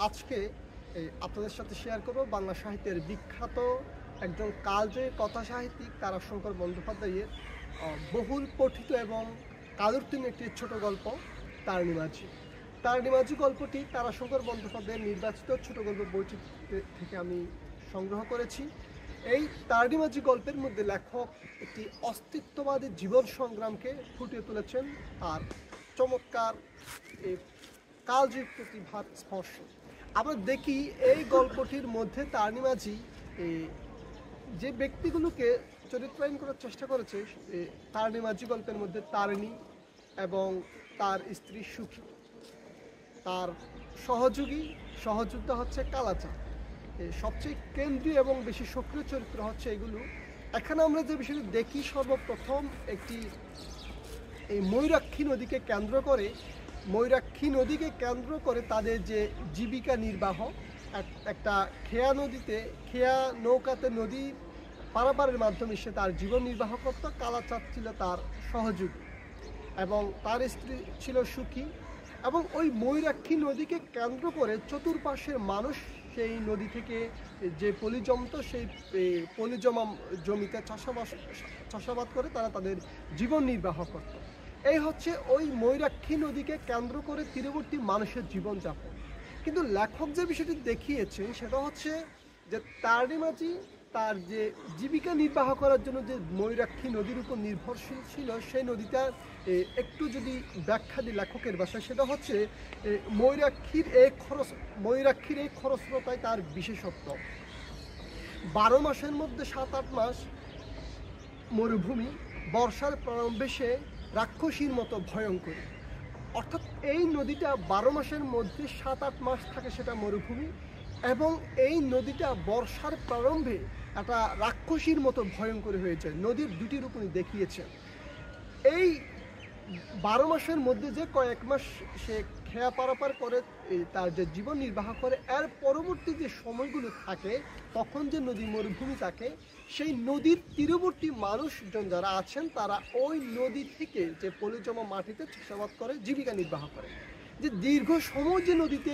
আজকে আপনাদের সাথে শেয়ার করব বাংলা সাহিত্যের বিখ্যাত একজন কালজয়ী কথা সাহিত্যিক তারাশঙ্কর বন্দ্যোপাধ্যায়ের বহুল পঠিত এবং কালোত্তীর্ণ একটি ছোট গল্প তারিণী মাঝি। তারিণী মাঝি গল্পটি তারাশঙ্কর বন্দ্যোপাধ্যায়ের নির্বাচিত ছোট গল্প বইটি থেকে আমি সংগ্রহ করেছি। এই তারিণী মাঝি গল্পের মধ্যে লেখক একটি অস্তিত্ববাদী জীবন সংগ্রামকে ফুটিয়ে তুলেছেন আর চমৎকার কালজয়ী প্রতিভার স্পর্শ। আমরা দেখি এই গল্পটির মধ্যে তারিণী মাঝি যে ব্যক্তিগুলোকে চরিত্রায়ন করার চেষ্টা করেছে, তারিণী মাঝি গল্পের মধ্যে তারিণী এবং তার স্ত্রী সুখী, তার সহযোদ্ধা হচ্ছে কালাচাঁদ। সবচেয়ে কেন্দ্রীয় এবং বেশি সক্রিয় চরিত্র হচ্ছে এগুলো। এখানে আমরা যে বিষয়টি দেখি, সর্বপ্রথম একটি এই ময়ূরাক্ষী নদীকে কেন্দ্র করে তাদের যে জীবিকা নির্বাহ, একটা খেয়া নৌকাতে নদী পারাপারের মাধ্যমে সে তার জীবন নির্বাহ করত। কালাচাঁদ ছিল তার সহযোগী এবং তার স্ত্রী ছিল সুখী। এবং ওই ময়ূরাক্ষী নদীকে কেন্দ্র করে চতুর্পাশের মানুষ সেই নদী থেকে যে পলি জমত, সেই পলিজমা জমিতে চাষাবাদ করে তারা তাদের জীবন নির্বাহ করত। এই হচ্ছে ওই ময়ূরাক্ষী নদীকে কেন্দ্র করে তীরবর্তী মানুষের জীবনযাপন। কিন্তু লেখক যে বিষয়টি দেখিয়েছেন সেটা হচ্ছে যে তারিণী মাঝি তার যে জীবিকা নির্বাহ করার জন্য যে ময়ূরাক্ষী নদীর উপর নির্ভরশীল ছিল, সেই নদীটা একটু যদি ব্যাখ্যা দিই লেখকের ভাষায়, সেটা হচ্ছে ময়ূরাক্ষীর এই খরস্রোতায় তার বিশেষত্ব। 12 মাসের মধ্যে 7-8 মাস মরুভূমি, বর্ষার প্রারম্ভে সে রাক্ষসীর মতো ভয়ঙ্কর। অর্থাৎ এই নদীটা 12 মাসের মধ্যে 7-8 মাস থাকে সেটা মরুভূমি, এবং এই নদীটা বর্ষার প্রারম্ভে একটা রাক্ষসীর মতো ভয়ঙ্কর হয়ে যায়। নদীর দুটি রূপ উনি দেখিয়েছেন। এই 12 মাসের মধ্যে যে কয়েক মাস সে খেয়া পারাপার করে তার যে জীবন নির্বাহ করে, এর পরবর্তী যে সময়গুলো থাকে তখন যে নদী মরুভূমি থাকে, সেই নদীর তীরবর্তী মানুষজন যারা আছেন তারা ওই নদী থেকে যে পলিজমা মাটিতে চাষাবাদ করে জীবিকা নির্বাহ করে। যে দীর্ঘ সময় যে নদীতে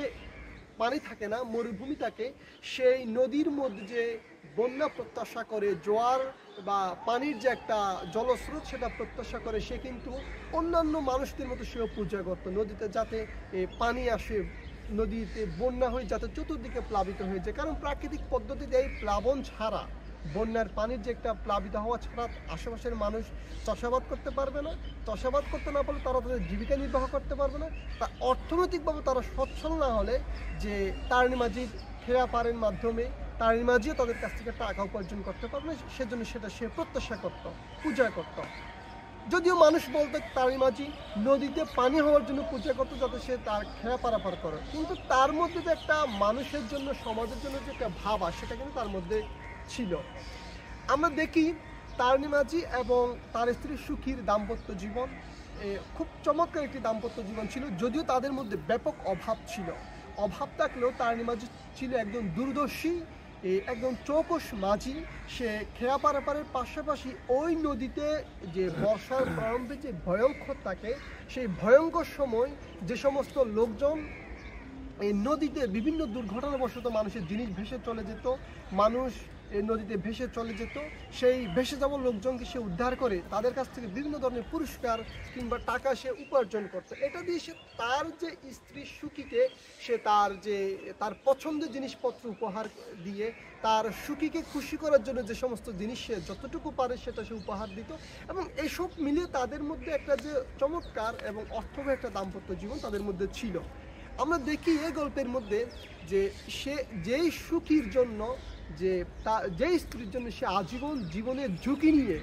পানি থাকে না, মরুভূমি থাকে, সেই নদীর মধ্যে যে বন্যা প্রত্যাশা করে, জোয়ার বা পানির যে একটা জলস্রোত সেটা প্রত্যাশা করে, সে কিন্তু অন্যান্য মানুষদের মতো সেও পূজা করত নদীতে, যাতে পানি আসে, নদীতে বন্যা হয়ে যাতে চতুর্দিকে প্লাবিত হয়ে যায়। কারণ প্রাকৃতিক পদ্ধতিতে এই প্লাবন ছাড়া, বন্যার পানির যে একটা প্লাবিত হওয়া ছাড়া আশেপাশের মানুষ চাষাবাদ করতে পারবে না। চাষাবাদ করতে না পারলে তারা তাদের জীবিকা নির্বাহ করতে পারবে না। তা অর্থনৈতিকভাবে তারা সচ্ছল না হলে যে তারিণী মাঝির খেয়া পারের মাধ্যমে তারিণী মাঝিও তাদের কাছ থেকে টাকা উপার্জন করতে পারবে না, সেজন্য সেটা সে প্রত্যাশা করত, পূজা করত। যদিও মানুষ বলতে তারিণী মাঝি নদীতে পানি হওয়ার জন্য পূজা করতো, যাতে সে তার খেয়া পারাপার করে, কিন্তু তার মধ্যে যে একটা মানুষের জন্য, সমাজের জন্য যে একটা ভাব আসে, সেটা কিন্তু তার মধ্যে ছিল। আমরা দেখি তারিণী মাঝি এবং তার স্ত্রী সুখীর দাম্পত্য জীবন খুব চমৎকার একটি দাম্পত্য জীবন ছিল। যদিও তাদের মধ্যে ব্যাপক অভাব থাকলেও তারিণী মাঝি ছিল একজন দূরদর্শী, একদম চৌকস মাঝি। সে খেয়া পারাপারের পাশাপাশি ওই নদীতে যে বর্ষার প্রারম্ভে যে ভয়ঙ্কর থাকে, সেই ভয়ঙ্কর সময় যে সমস্ত লোকজন এই নদীতে বিভিন্ন দুর্ঘটনাবশত মানুষের জিনিস ভেসে চলে যেত, মানুষ এই নদীতে ভেসে চলে যেত, সেই ভেসে যাওয়া লোকজনকে সে উদ্ধার করে তাদের কাছ থেকে বিভিন্ন ধরনের পুরস্কার কিংবা টাকা সে উপার্জন করত। এটা দিয়ে সে তার যে স্ত্রী সুখীকে সে তার পছন্দের জিনিসপত্র উপহার দিয়ে, তার সুখীকে খুশি করার জন্য যে সমস্ত জিনিস সে যতটুকু পারে সেটা সে উপহার দিত। এবং এইসব মিলিয়ে তাদের মধ্যে একটা যে চমৎকার এবং অর্থবহ একটা দাম্পত্য জীবন তাদের মধ্যে ছিল। আমরা দেখি এই গল্পের মধ্যে যে সে যেই সুখীর জন্য, যেই স্ত্রীর জন্য সে আজীবন জীবনের ঝুঁকি নিয়ে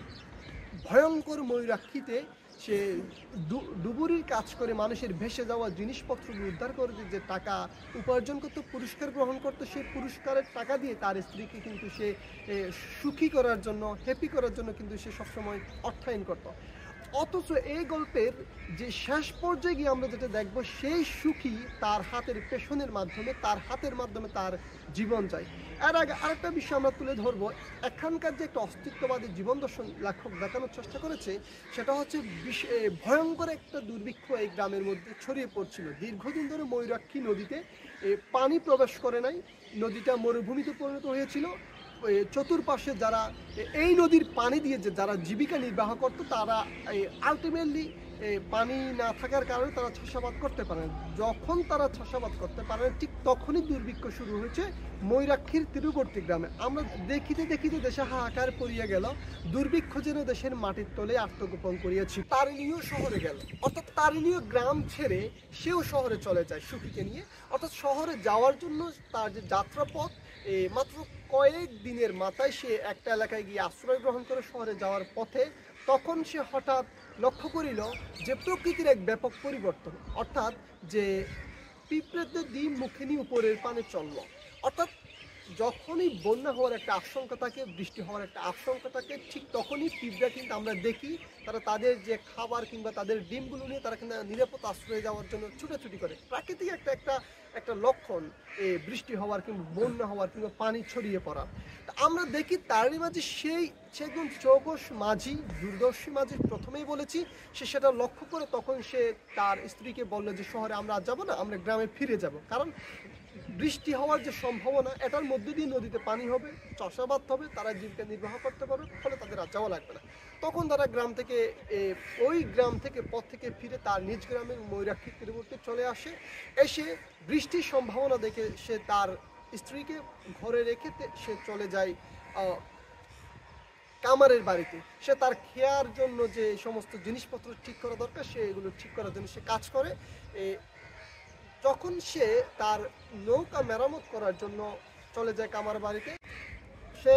ভয়ঙ্কর ময়ূরাক্ষীতে সে ডুবুরির কাজ করে মানুষের ভেসে যাওয়া জিনিসপত্রগুলো উদ্ধার করে যে টাকা উপার্জন করতো, পুরস্কার গ্রহণ করতো, সেই পুরস্কারের টাকা দিয়ে তার স্ত্রীকে কিন্তু সে সুখী করার জন্য, হ্যাপি করার জন্য কিন্তু সে সবসময় অর্থায়ন করত। অথচ এই গল্পের যে শেষ পর্যায়ে গিয়ে আমরা যেটা দেখবো, সেই সুখী তার হাতের পেশনের মাধ্যমে, তার হাতের মাধ্যমে তার জীবন যায়। এর আগে আরেকটা বিষয় আমরা তুলে ধরবো, এখানকার যে একটা অস্তিত্ববাদী জীবন দর্শন লেখক দেখানোর চেষ্টা করেছে, সেটা হচ্ছে ভয়ঙ্কর একটা দুর্ভিক্ষ এই গ্রামের মধ্যে ছড়িয়ে পড়ছিল। দীর্ঘদিন ধরে ময়ূরাক্ষী নদীতে পানি প্রবেশ করে নাই, নদীটা মরুভূমিতে পরিণত হয়েছিল। চতুর্পাশে যারা এই নদীর পানি দিয়ে যে যারা জীবিকা নির্বাহ করতো, তারা আলটিমেটলি পানি না থাকার কারণে তারা চাষাবাদ করতে পারেন। যখন তারা চাষাবাদ করতে পারেন, ঠিক তখনই দুর্ভিক্ষ শুরু হয়েছে ময়ূরাক্ষীর তীরবর্তী গ্রামে। আমরা দেখিতে দেখিতে দেশে হাহাকার পড়িয়া গেল, দুর্ভিক্ষ যেন দেশের মাটির তলে আত্মগোপন করিয়াছি। তারিণীও শহরে গেল, অর্থাৎ তারিণীও গ্রাম ছেড়ে সেও শহরে চলে যায় সুখীকে নিয়ে। অর্থাৎ শহরে যাওয়ার জন্য তার যে যাত্রাপথ, মাত্র কয়েক দিনের মাথায় সে একটা এলাকায় গিয়ে আশ্রয় গ্রহণ করে শহরে যাওয়ার পথে তখন সে হঠাৎ লক্ষ্য করিল যে প্রকৃতির এক ব্যাপক পরিবর্তন, অর্থাৎ যে পিঁপড়েদের ডিম মুখে নিয়ে উপরের পানে চলল। অর্থাৎ যখনই বন্যা হওয়ার একটা আশঙ্কা থাকে, বৃষ্টি হওয়ার একটা আশঙ্কা থাকে, ঠিক তখনই পিঁপড়া কিন্তু আমরা দেখি তারা তাদের যে খাবার কিংবা তাদের ডিমগুলো নিয়ে তারা কিন্তু নিরাপদ আশ্রয়ে যাওয়ার জন্য ছুটাছুটি করে। প্রাকৃতিক একটা লক্ষণ বৃষ্টি হওয়ার কিংবা বন্যা হওয়ার কিংবা পানি ছড়িয়ে পড়ার। আমরা দেখি তারই মাঝে সেগুন চৌকস মাঝি, দূরদর্শী মাঝি, প্রথমেই বলেছি, সে সেটা লক্ষ্য করে তখন সে তার স্ত্রীকে বলল যে শহরে আমরা আর যাবো না, আমরা গ্রামে ফিরে যাব। কারণ বৃষ্টি হওয়ার যে সম্ভাবনা, এটার মধ্যে দিয়ে নদীতে পানি হবে, চাষাবাদ হবে, তারা জীবিকা নির্বাহ করতে পারবে, ফলে তাদের আর যাওয়া লাগবে না। তখন তারা ওই গ্রাম থেকে পথ থেকে ফিরে তার নিজ গ্রামের ময়ূরাক্ষী তীরবর্তী চলে আসে। এসে বৃষ্টির সম্ভাবনা দেখে সে তার স্ত্রীকে ঘরে রেখে সে চলে যায় কামারের বাড়িতে। সে তার খেয়ার জন্য যে সমস্ত জিনিসপত্র ঠিক করা দরকার, সে এগুলো ঠিক করার জন্য সে কাজ করে। যখন সে তার নৌকা মেরামত করার জন্য চলে যায় কামার বাড়িতে, সে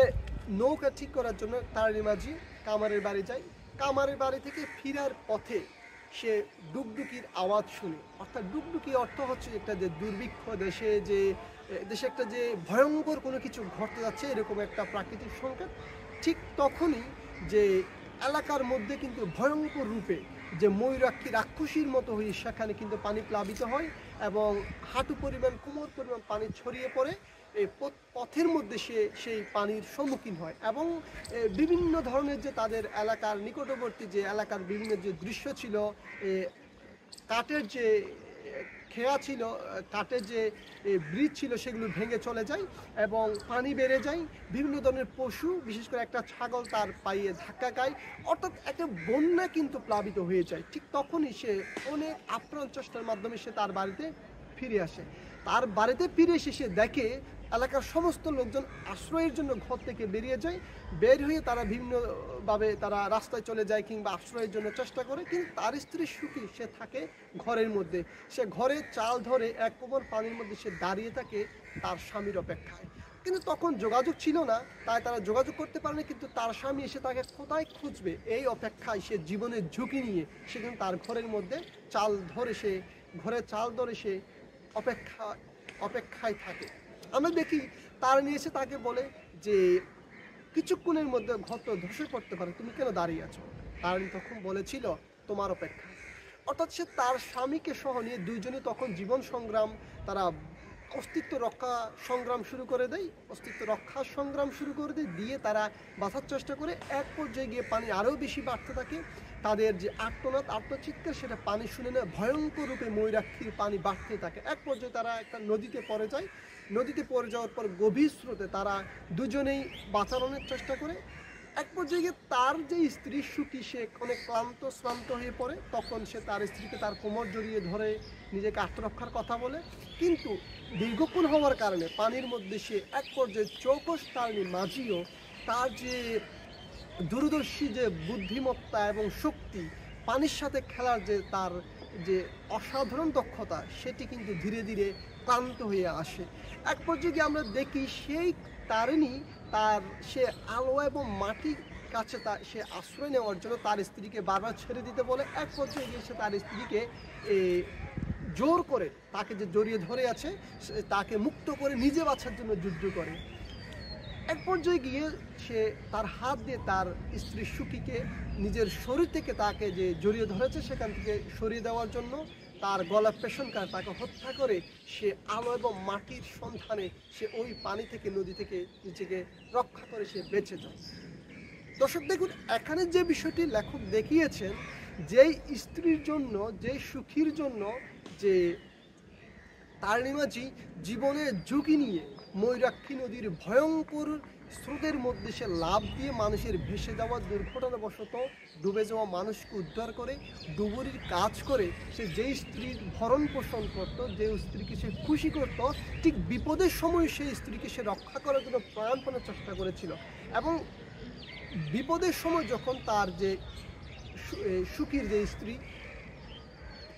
নৌকা ঠিক করার জন্য তারিণী মাঝি কামারের বাড়ি যায়। কামারের বাড়ি থেকে ফিরার পথে সে ডুগডুগির আওয়াজ শুনে। অর্থাৎ ডুগডুগি অর্থ হচ্ছে একটা যে দুর্ভিক্ষ, দেশে একটা যে ভয়ঙ্কর কোনো কিছু ঘটতে যাচ্ছে, এরকম একটা প্রাকৃতিক সংকেত। ঠিক তখনই যে এলাকার মধ্যে কিন্তু ভয়ঙ্কর রূপে যে ময়ূরাক্ষী রাক্ষসীর মতো হয়ে সেখানে কিন্তু পানি প্লাবিত হয় এবং হাঁটু পরিমাণ, কোমর পরিমাণ পানি ছড়িয়ে পড়ে। এই পথের মধ্যে সে সেই পানির সম্মুখীন হয় এবং বিভিন্ন ধরনের যে তাদের এলাকার নিকটবর্তী যে এলাকার বিভিন্ন যে দৃশ্য ছিল, কাঠের যে খেয়া ছিল, কাঠের যে ব্রিজ ছিল, সেগুলো ভেঙে চলে যায় এবং পানি বেড়ে যায়। বিভিন্ন ধরনের পশু, বিশেষ করে একটা ছাগল তার পায়ে ধাক্কা খায়। অর্থাৎ একটা বন্যা কিন্তু প্লাবিত হয়ে যায়। ঠিক তখনই সে অনেক আপ্রাণ চেষ্টার মাধ্যমে সে তার বাড়িতে ফিরে আসে। তার বাড়িতে ফিরে এসে সে দেখে এলাকার সমস্ত লোকজন আশ্রয়ের জন্য ঘর থেকে বেরিয়ে যায়। বের হয়ে তারা বিভিন্নভাবে তারা রাস্তায় চলে যায় কিংবা আশ্রয়ের জন্য চেষ্টা করে, কিন্তু তার স্ত্রী সুখী সে থাকে ঘরের মধ্যে। সে ঘরে চাল ধরে এক কোমর পানির মধ্যে সে দাঁড়িয়ে থাকে তার স্বামীর অপেক্ষায়। কিন্তু তখন যোগাযোগ ছিল না, তাই তারা যোগাযোগ করতে পারেনি। কিন্তু তার স্বামী এসে তাকে কোথায় খুঁজবে, এই অপেক্ষায় সে জীবনের ঝুঁকি নিয়ে সে কিন্তু তার ঘরের মধ্যে ঘরে চাল ধরে সে অপেক্ষায় থাকে। আমরা দেখি তার নিয়ে এসে তাকে বলে যে কিছুক্ষণের মধ্যে ঘর তো ধসে পড়তে পারে, তুমি কেন দাঁড়িয়ে আছো? তার তখন বলেছিল তোমার অপেক্ষা। অর্থাৎ সে তার স্বামীকে সহ নিয়ে দুইজনে তখন জীবন সংগ্রাম, তারা অস্তিত্ব রক্ষা সংগ্রাম শুরু করে দেয়, দিয়ে তারা বাঁচার চেষ্টা করে। এক পর্যায়ে গিয়ে পানি আরও বেশি বাড়তে থাকে। তাদের যে আত্মচিৎকার, সেটা পানি শুনে না ভয়ঙ্কর রূপে ময়ূরাক্ষীর পানি বাড়তে থাকে। এক পর্যায়ে তারা একটা নদীতে পড়ে যায়। নদীতে পড়ে যাওয়ার পর গভীর স্রোতে তারা দুজনেই বাঁচানোর চেষ্টা করে। এক পর্যায়ে গিয়ে তার যে স্ত্রী সুখী, সে অনেক শ্রান্ত হয়ে পড়ে। তখন সে তার স্ত্রীকে তার কোমর জড়িয়ে ধরে নিজেকে আত্মরক্ষার কথা বলে। কিন্তু দীর্ঘক্ষণ হওয়ার কারণে পানির মধ্যে সে এক পর্যায়ে চৌকস তারিণী মাঝিও তার যে দূরদর্শী যে বুদ্ধিমত্তা এবং শক্তি, পানির সাথে খেলার যে তার যে অসাধারণ দক্ষতা, সেটি কিন্তু ধীরে ধীরে ক্লান্ত হয়ে আসে। এক পর্যায়ে গিয়ে আমরা দেখি সেই তারিণী সে আলো এবং মাটির কাছে সে আশ্রয় নেওয়ার জন্য তার স্ত্রীকে বারবার ছেড়ে দিতে বলে। এক পর্যায়ে গিয়ে সে তার স্ত্রীকে জোর করে, তাকে যে জড়িয়ে ধরে আছে তাকে মুক্ত করে নিজে বাঁচার জন্য যুদ্ধ করে। এক পর্যায়ে গিয়ে সে তার হাত দিয়ে তার স্ত্রী সুখীকে নিজের শরীর থেকে তাকে যে জড়িয়ে ধরেছে সেখান থেকে সরিয়ে দেওয়ার জন্য তার গলা পেশন করে তাকে হত্যা করে সে আলো এবং মাটির সন্ধানে সে ওই পানি থেকে নদী থেকে নিজেকে রক্ষা করে সে বেঁচে যায়। দর্শক দেখুন, এখানে যে বিষয়টি লেখক দেখিয়েছেন, যেই স্ত্রীর জন্য, যেই সুখীর জন্য যে তারিণী মাঝি জীবনের ঝুঁকি নিয়ে ময়ূরাক্ষী নদীর ভয়ঙ্কর স্রোতের মধ্যে সে লাফ দিয়ে মানুষের ভেসে যাওয়া, দুর্ঘটনাবশত ডুবে যাওয়া মানুষকে উদ্ধার করে ডুবুরির কাজ করে সে যেই স্ত্রীর ভরণ পোষণ করতো, যে স্ত্রীকে সে খুশি করতো, ঠিক বিপদের সময় সেই স্ত্রীকে সে রক্ষা করার জন্য প্রাণপণে চেষ্টা করেছিল। এবং বিপদের সময় যখন তার যে সুখীর যে স্ত্রী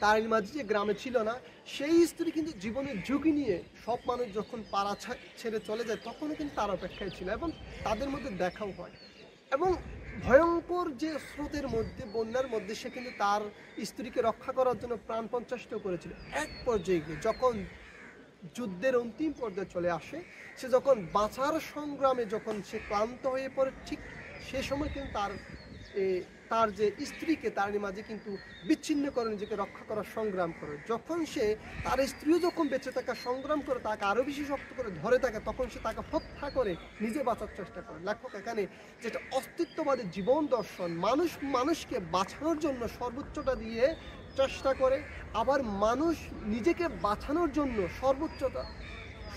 তারিণী মাঝি যে গ্রামে ছিল না, সেই স্ত্রী কিন্তু জীবনের ঝুঁকি নিয়ে সব মানুষ যখন পাড়া ছেড়ে চলে যায় তখনও কিন্তু তার অপেক্ষায় ছিল এবং তাদের মধ্যে দেখাও হয়। এবং ভয়ঙ্কর যে স্রোতের মধ্যে, বন্যার মধ্যে সে কিন্তু তার স্ত্রীকে রক্ষা করার জন্য প্রাণপণ চেষ্টা করেছিল। এক পর্যায়ে গিয়ে যখন যুদ্ধের অন্তিম পর্যায়ে চলে আসে, সে যখন বাঁচার সংগ্রামে যখন সে ক্লান্ত হয়ে পড়ে, ঠিক সে সময় কিন্তু তার যে স্ত্রীকে তারিণী মাঝি কিন্তু বিচ্ছিন্ন করে নিজেকে রক্ষা করার সংগ্রাম করে। যখন সে তার স্ত্রীও যখন বেঁচে থাকা সংগ্রাম করে তাকে আরও বেশি শক্ত করে ধরে থাকে, তখন সে তাকে হত্যা করে নিজে বাঁচার চেষ্টা করে। লেখক এখানে যেটা অস্তিত্ববাদী জীবন দর্শন, মানুষকে বাঁচানোর জন্য সর্বোচ্চটা দিয়ে চেষ্টা করে, আবার মানুষ নিজেকে বাঁচানোর জন্য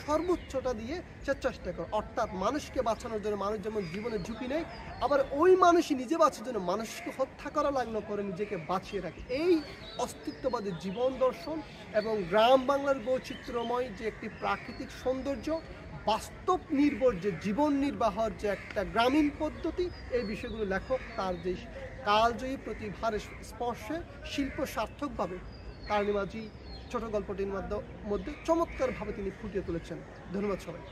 সর্বোচ্চটা দিয়ে সে চেষ্টা করে। অর্থাৎ মানুষকে বাঁচানোর জন্য মানুষ যেমন জীবনের ঝুঁকি নেয়, আবার ওই মানুষই নিজে বাঁচার জন্য মানুষকে হত্যা করা লাগলো করে নিজেকে বাঁচিয়ে রাখে। এই অস্তিত্ববাদী জীবন দর্শন এবং গ্রাম বাংলার বৈচিত্র্যময় যে একটি প্রাকৃতিক সৌন্দর্য, বাস্তব নির্ভর যে জীবন নির্বাহের যে একটা গ্রামীণ পদ্ধতি, এই বিষয়গুলো লেখক তার যে কালজয়ী প্রতিভার স্পর্শে শিল্প সার্থকভাবে তারিণী মাঝি ছোট গল্পটির মধ্যে চমৎকারভাবে তিনি ফুটিয়ে তুলেছেন। ধন্যবাদ সবাই।